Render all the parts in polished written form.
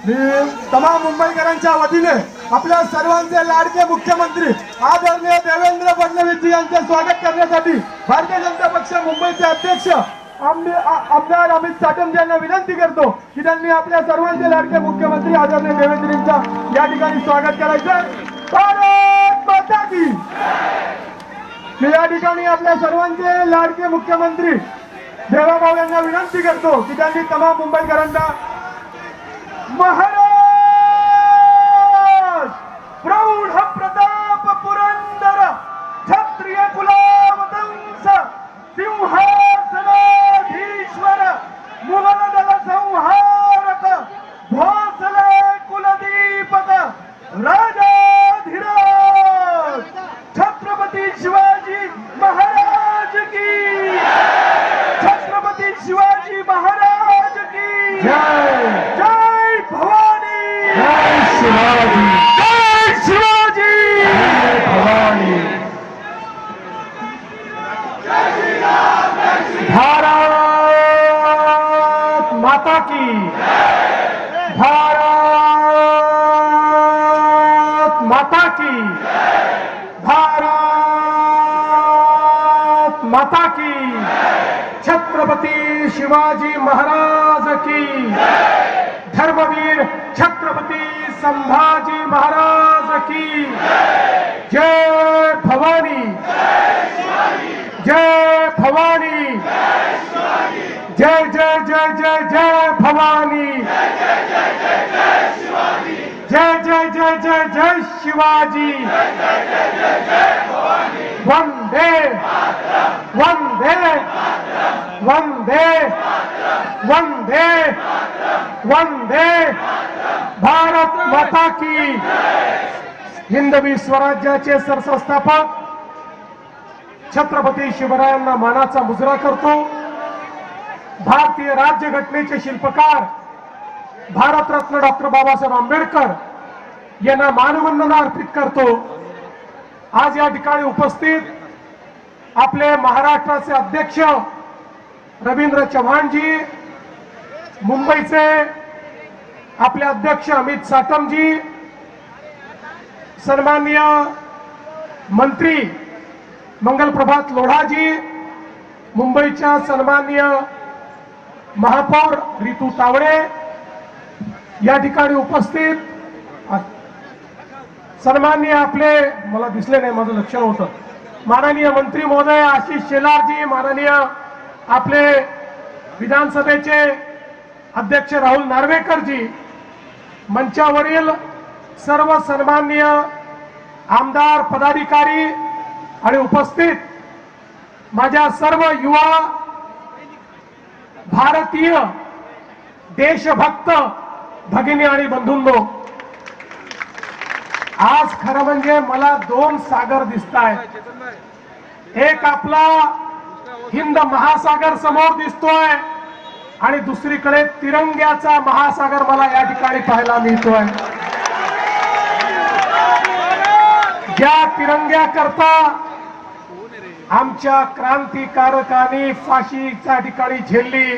मी तमाम मुंबईकरांच्या वतीने आपल्या सर्वांचे लाडके मुख्यमंत्री आदरणीय देवेंद्र फडणवीस यांचे स्वागत करण्यासाठी भारतीय जनता पक्ष मुंबईचे अध्यक्ष आमदार अमित साटम यांना विनंती करतो की त्यांनी आपल्या सर्वांचे लाडके मुख्यमंत्री आदरणीय देवेंद्रजींचा या ठिकाणी स्वागत करायचं। भारत माता की। मी या ठिकाणी आपल्या सर्वांचे लाडके मुख्यमंत्री देवाभाऊ यांना विनंती करतो की त्यांनी तमाम मुंबईकरांना महाराज प्रौढ प्रताप पुरंदर क्षत्रिय कुलावतंस सिंहासनाधीश्वर मुघल दल संहारक भोसले कुलदीपक राजाधिराज छत्रपती शिवाजी महाराज की। छत्रपती शिवाजी महाराज की जय। जय भवानी। जय शिवाजी। जय शिवाजी। जय भवानी। भारत माता की। भारत माता की। भारत माता की। छत्रपती शिवाजी महाराज की। धर्मवीर छत्रपती संभाजी महाराज की जय। भवानी। जय भवानी। जय जय जय जय जय भवानी। जय जय जय जय जय शिवाजी। वंदे वंदे वंदे वंदे वंदे भारत माता की। हिंदवी स्वराज्याचे सरसंस्थापक छत्रपती शिवरायांना मानाचा मुजरा करतो। भारतीय राज्यघटनेचे शिल्पकार भारतरत्न डॉक्टर बाबासाहेब आंबेडकर यांना मानवंदना अर्पित करतो। आज या ठिकाणी उपस्थित आपले महाराष्ट्राचे अध्यक्ष रवींद्र चव्हाणजी, मुंबईचे आपले अध्यक्ष अमित साटमजी, सन्माननीय मंत्री मंगलप्रभात लोढाजी, मुंबईच्या सन्माननीय महापौर रितू तावडे, या ठिकाणी उपस्थित सन्माननीय आपले मला दिसले नाही, माझं लक्ष होतं, माननीय मंत्री महोदय आशिष शेलारजी, माननीय आपले विधानसभेचे अध्यक्ष राहुल नार्वेकरजी, मंचावरील सर्व सन्माननीय आमदार पदाधिकारी आणि उपस्थित माझ्या सर्व युवा भारतीय देशभक्त भगिनी आणि बंधूंनो, आज खरं म्हणजे मला दोन सागर दिसतायत। एक आपला हिंद महासागर समोर दिसतोय आणि दुसरीकडे तिरंग्याचा महासागर मला या ठिकाणी पाहायला मिळतोय। ज्या तिरंग्याकरता आमच्या क्रांतिकारकांनी फाशीच्या ठिकाणी झेलली,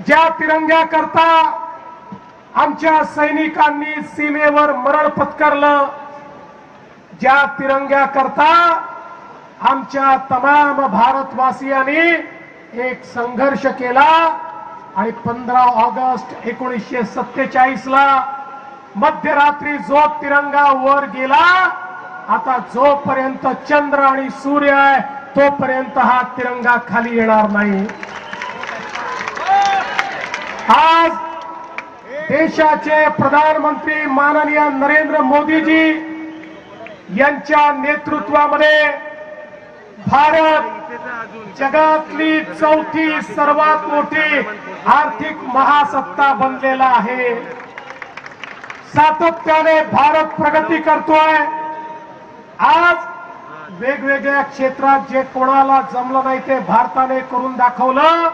ज्या तिरंग्याकरता आमच्या सैनिकांनी सीमेवर मरण पत्करलं, ज्या तिरंग्याकरता आमच्या तमाम भारतवासियांनी एक संघर्ष केला आणि 15 ऑगस्ट 1947 ला मध्यरात्री जो तिरंगा वर गेला, आता जोपर्यंत चंद्र आणि सूर्य आहे तोपर्यंत हा तिरंगा खाली येणार नाही। आज देशाचे प्रधानमंत्री माननीय नरेंद्र मोदीजी यांच्या नेतृत्वामध्ये भारत जगातली चौथी सर्वात मोठी आर्थिक महासत्ता बनलेला आहे। सातत्याने भारत प्रगती करतोय। आज वेगवेगळ्या क्षेत्रात जे कोणाला जमलं नाही ते भारताने करून दाखवलं।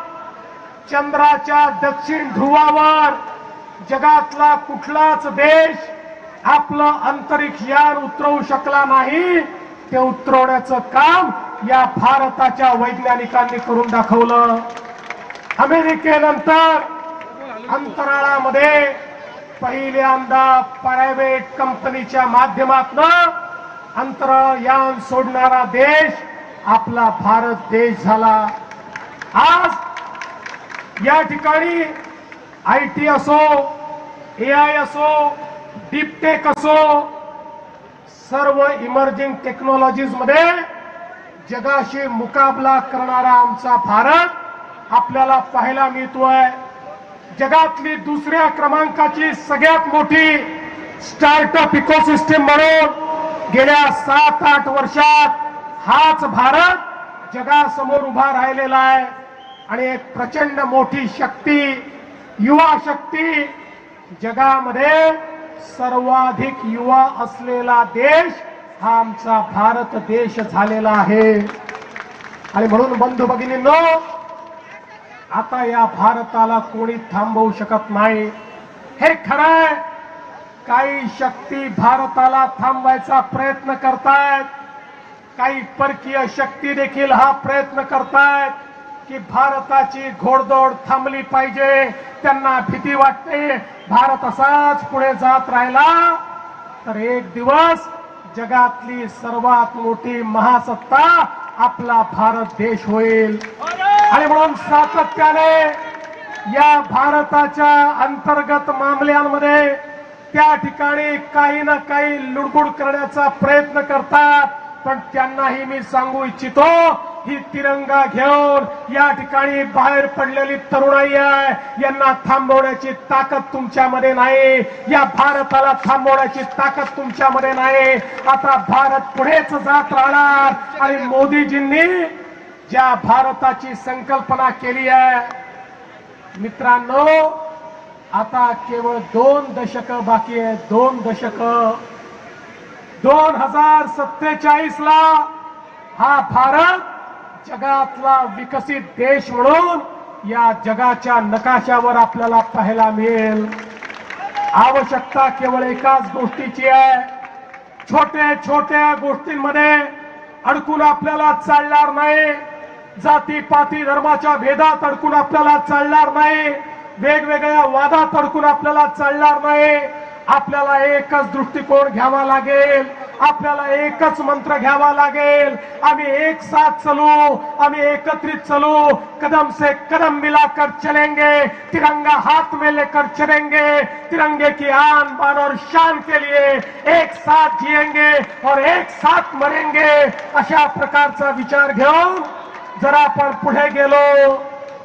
चंद्राच्या दक्षिण ध्रुवावर जगातला कुठलाच देश आपलं अंतरिक्ष यान उतरवू शकला नाही, ते उतरवण्याचं काम या भारताच्या वैज्ञानिकांनी करून दाखवलं। अमेरिकेनंतर अंतराळामध्ये पहिल्यांदा प्रायव्हेट कंपनीच्या माध्यमातून अंतराळयान सोडणारा देश आपला भारत देश झाला। आज या ठिकाणी IT असो, AI असो, डीप टेक असो, सर्व इमर्जिंग टेक्नॉलॉजीज मध्ये जगाशी मुकाबला करणारा आमचा भारत आपल्याला पाहायला मिळतोय। जगातली दुसऱ्या क्रमांकाची सगळ्यात मोठी स्टार्टअप इकोसिस्टम म्हणून गेल्या 7-8 वर्षात हाच भारत जगासमोर उभा राहिलेला आहे आणि एक प्रचंड मोठी शक्ती, युवा शक्ती, जगामध्ये सर्वाधिक युवा असलेला देश हा आमचा भारत देश झालेला आहे। आणि म्हणून बंधू भगिनींनो, आता या भारताला कोणी थांबवू शकत नाही। हे खरंय, काही शक्ती भारताला थांबवायचा प्रयत्न करतायत, काही परकीय शक्ती देखील हा प्रयत्न करतायत की भारताची घोडदौड थांबली पाहिजे। त्यांना भीती वाटते भारत असाच पुढे जात राहिला तर एक दिवस जगातली सर्वात मोठी महासत्ता आपला भारत देश होईल। आणि म्हणून सातत्याने या भारताच्या अंतर्गत मामल्यांमध्ये त्या ठिकाणी काही ना काही लुडबुड करण्याचा प्रयत्न करतात, पण त्यांनाही मी सांगू इच्छितो, ही तिरंगा घेऊन या ठिकाणी बाहेर पडलेली तरुणाई आहे, यांना थांबवण्याची ताकद तुमच्यामध्ये नाही, या भारताला थांबवण्याची ताकद तुमच्यामध्ये नाही। आता भारत पुढेच जात राहणार आणि मोदीजींनी ज्या भारताची संकल्पना केली आहे, मित्रांनो, आता केवळ 2 दशक बाकी आहे। 2 दशक 2047 ला हा भारत जगातला विकसित देश म्हणून या जगाच्या नकाशावर आपल्याला पाहायला मिळेल। आवश्यकता केवळ एकाच गोष्टीची आहे, छोट्या छोट्या गोष्टींमध्ये अडकून आपल्याला चालणार नाही, जातीपाती धर्माच्या भेदात अडकून आपल्याला चालणार नाही, वेगवेगळ्या वादात अडकून आपल्याला चालणार नाही। आपल्याला एकच दृष्टिकोन घ्यावा लागेल, आपल्याला एकच मंत्र घ्यावा लागेल, आम्ही एक साथ चलू, आम्ही एकत्रित चलू, कदम से कदम मिलाकर चलेंगे, तिरंगा हाथ में लेकर चलेंगे, तिरंगे की आन बान और शान के लिए एक साथ जिएंगे और एक साथ मरेंगे। अशा प्रकारचा विचार घेऊन जर आपण पुढे गेलो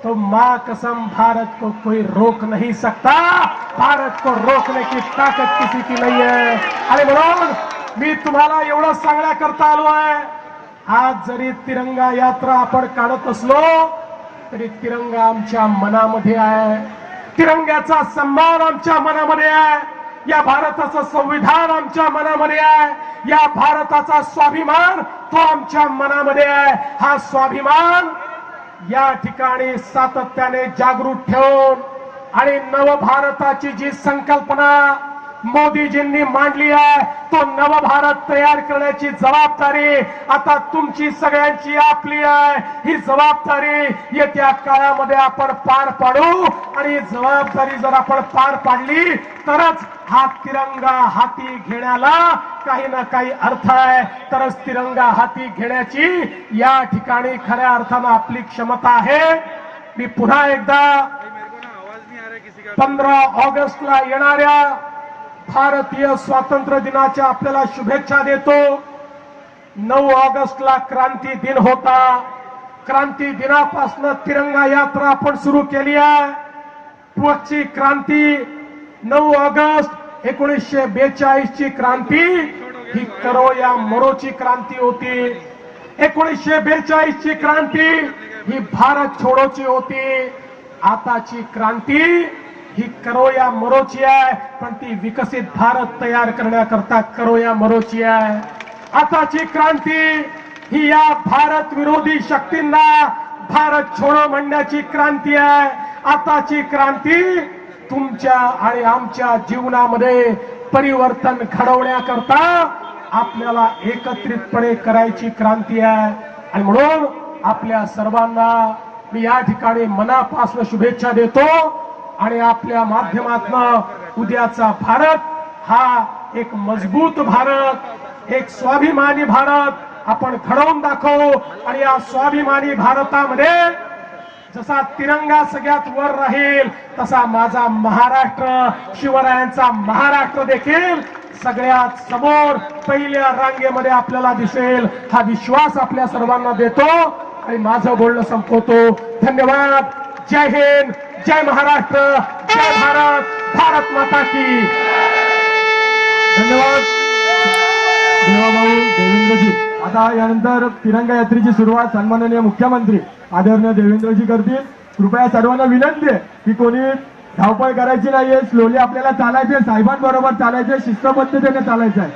तो मां कसम भारत को कोई रोक नहीं सकता, भारत को रोकने की ताकत किसी की नहीं है। आणि म्हणून मी तुम्हाला एवढं सांगण्याकरता आलो आहे, आज जरी तिरंगा यात्रा आपण काढत असलो तरी तिरंगा आमच्या मनामध्ये आहे, तिरंग्याचा सन्मान आमच्या मनामध्ये आहे, या भारताचं संविधान आमच्या मनामध्ये आहे, या भारताचा स्वाभिमान तो आमच्या मनामध्ये आहे। हा स्वाभिमान या ठिकाणी सातत्याने जागृत ठेवून आणि नवभारताची जी संकल्पना मोदीजींनी मांडली आहे, तो नवभारत तयार करण्याची जबाबदारी आता तुमची सगळ्यांची आपली आहे। ही जबाबदारी येत्या काळामध्ये आपण पार पाडू आणि जबाबदारी जर आपण पार पाडली तरच हा तिरंगा हाती घेण्याला काही ना काही अर्थ आहे, तरच तिरंगा हाती घेण्याची या ठिकाणी खऱ्या अर्थानं आपली क्षमता आहे। मी पुन्हा एकदा 15 ऑगस्टला येणाऱ्या भारतीय स्वातंत्र्य दिनाच्या आपल्याला शुभेच्छा देतो। 9 ऑगस्टला क्रांती दिन होता, क्रांती दिनापासून तिरंगा यात्रा आपण सुरू केली आहे। पुढची क्रांती 9 ऑगस्ट 1942 ची क्रांती ही करो या मरोची क्रांती होती। 1942 ची क्रांती ही भारत छोडोची होती। आताची क्रांती ही करो या मरोची आहे, पण ती विकसित भारत तयार करण्याकरता करो या मरोची आहे। आताची क्रांती ही या भारत विरोधी शक्तींना भारत छोडो म्हणण्याची क्रांती आहे। आताची क्रांती तुमच्या आणि आमच्या जीवनामध्ये परिवर्तन घडवण्याकरता आपल्याला एकत्रितपणे करायची क्रांती आहे। आणि म्हणून आपल्या सर्वांना मी या ठिकाणी मनापासून शुभेच्छा देतो आणि आपल्या माध्यमातून उद्याचा भारत हा एक मजबूत भारत, एक स्वाभिमानी भारत आपण घडवून दाखवू. आणि या स्वाभिमानी भारतामध्ये जसा तिरंगा सगळ्यात वर राहील तसा माझा महाराष्ट्र, शिवरायांचा महाराष्ट्र देखील सगळ्यात समोर पहिल्या रांगेमध्ये आपल्याला दिसेल. हा विश्वास आपल्या सर्वांना देतो आणि माझं बोलणं संपवतो. धन्यवाद. जय हिंद, जय महाराष्ट्र, जय भारत, भारत माता की. धन्यवाद देवाभाऊ देवेंद्रजी. आता यानंतर तिरंगा यात्रेची सुरुवात सन्माननीय मुख्यमंत्री आदरणीय देवेंद्रजी करतील. कृपया सर्वांना विनंती आहे की कोणी धावपळ करायची नाहीये, स्लोली आपल्याला चालायचे, साहेबांबरोबर चालायचे, शिस्तबद्धतेने चालायचं आहे.